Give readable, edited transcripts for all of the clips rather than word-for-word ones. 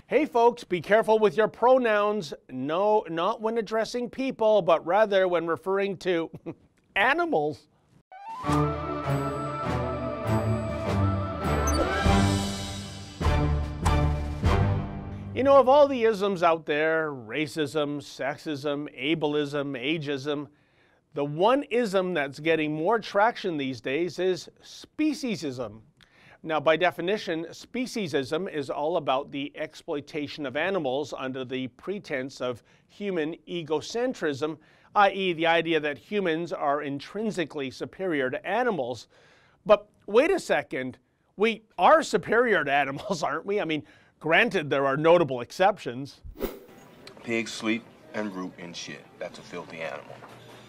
Hey folks, be careful with your pronouns. No, not when addressing people, but rather when referring to animals. You know, of all the isms out there, racism, sexism, ableism, ageism, the one ism that's getting more traction these days is speciesism. Now, by definition, speciesism is all about the exploitation of animals under the pretense of human egocentrism, i.e. the idea that humans are intrinsically superior to animals. But wait a second, we are superior to animals, aren't we? I mean, granted, there are notable exceptions. Pigs sleep and root in shit. That's a filthy animal.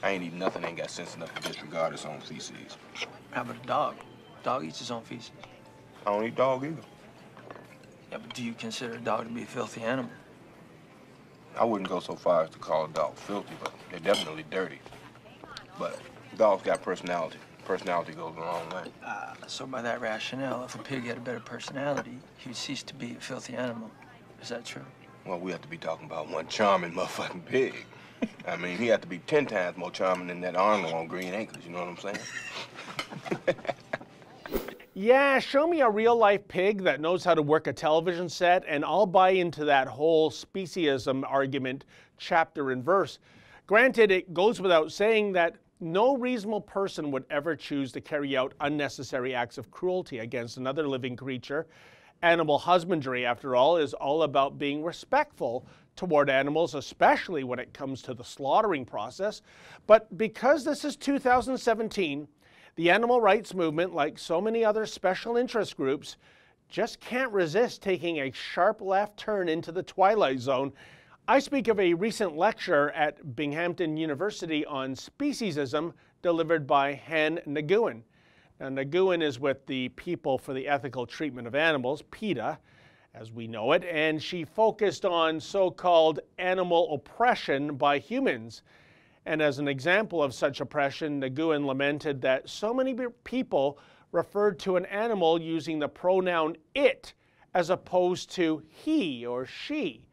I ain't eating nothing, ain't got sense enough to disregard its own feces. How about a dog? Dog eats his own feces. I don't eat dog either. Yeah, but do you consider a dog to be a filthy animal? I wouldn't go so far as to call a dog filthy, but they're definitely dirty. But dogs got personality. Personality goes a long way. So by that rationale, if a pig had a better personality, he would cease to be a filthy animal. Is that true? Well, we have to be talking about one charming motherfucking pig. I mean, he had to be 10 times more charming than that Arnold on Green Acres, you know what I'm saying? Yeah, show me a real-life pig that knows how to work a television set, and I'll buy into that whole speciesism argument chapter and verse. Granted, it goes without saying that no reasonable person would ever choose to carry out unnecessary acts of cruelty against another living creature. Animal husbandry, after all, is all about being respectful toward animals, especially when it comes to the slaughtering process. But because this is 2017, the animal rights movement, like so many other special interest groups, just can't resist taking a sharp left turn into the twilight zone. I speak of a recent lecture at Binghamton University on speciesism delivered by Han Nguyen. Now, Nguyen is with the People for the Ethical Treatment of Animals, PETA, as we know it, and she focused on so-called animal oppression by humans. And as an example of such oppression, Nguyen lamented that so many people referred to an animal using the pronoun it as opposed to he or she.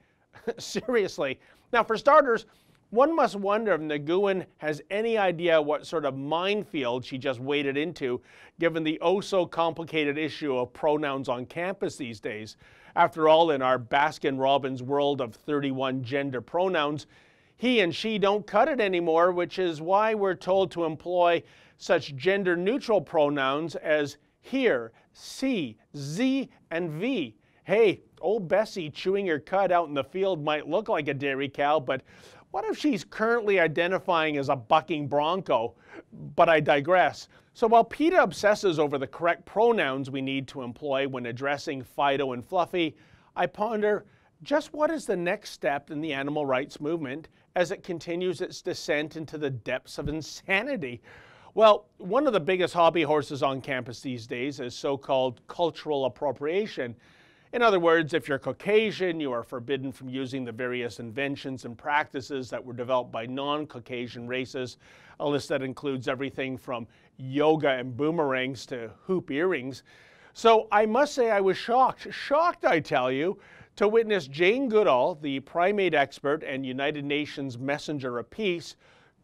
Seriously. Now, for starters, one must wonder if Nguyen has any idea what sort of minefield she just waded into, given the oh-so-complicated issue of pronouns on campus these days. After all, in our Baskin-Robbins world of 31 gender pronouns, he and she don't cut it anymore, which is why we're told to employ such gender-neutral pronouns as here, see, z, and v. Hey, old Bessie chewing her cud out in the field might look like a dairy cow, but what if she's currently identifying as a bucking bronco? But I digress. So while PETA obsesses over the correct pronouns we need to employ when addressing Fido and Fluffy, I ponder just what is the next step in the animal rights movement as it continues its descent into the depths of insanity? Well, one of the biggest hobby horses on campus these days is so-called cultural appropriation. In other words, if you're Caucasian, you are forbidden from using the various inventions and practices that were developed by non-Caucasian races, a list that includes everything from yoga and boomerangs to hoop earrings. So I must say I was shocked I tell you, to witness Jane Goodall, the primate expert and United Nations messenger of peace,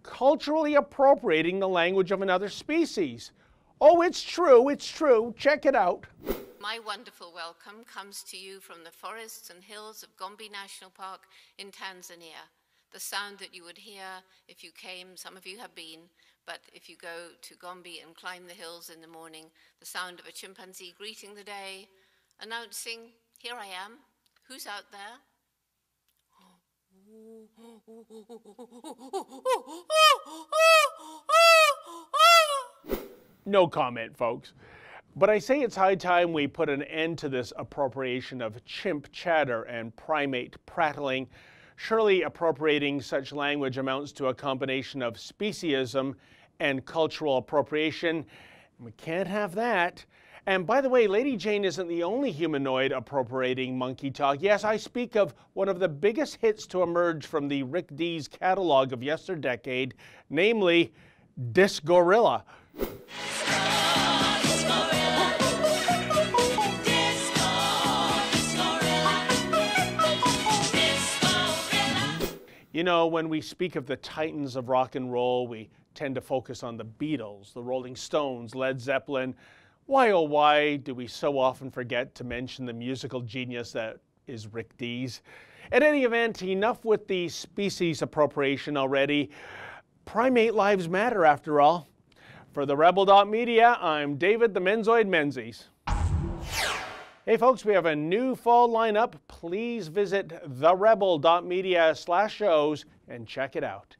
culturally appropriating the language of another species. Oh, it's true, check it out. My wonderful welcome comes to you from the forests and hills of Gombe National Park in Tanzania. The sound that you would hear if you came, some of you have been, but if you go to Gombe and climb the hills in the morning, the sound of a chimpanzee greeting the day, announcing, here I am. Who's out there? No comment, folks. But I say it's high time we put an end to this appropriation of chimp chatter and primate prattling. Surely appropriating such language amounts to a combination of speciesism and cultural appropriation. We can't have that. And by the way, Lady Jane isn't the only humanoid appropriating monkey talk. Yes, I speak of one of the biggest hits to emerge from the Rick Dees catalog of yesterdecade, namely Disgorilla. know, when we speak of the titans of rock and roll, we tend to focus on the Beatles, the Rolling Stones, Led Zeppelin. Why, oh why, do we so often forget to mention the musical genius that is Rick Dees? In any event, enough with the species appropriation already. Primate lives matter, after all. For the Rebel.media, I'm David the Menzoid Menzies. Hey folks, we have a new fall lineup. Please visit therebel.media/shows and check it out.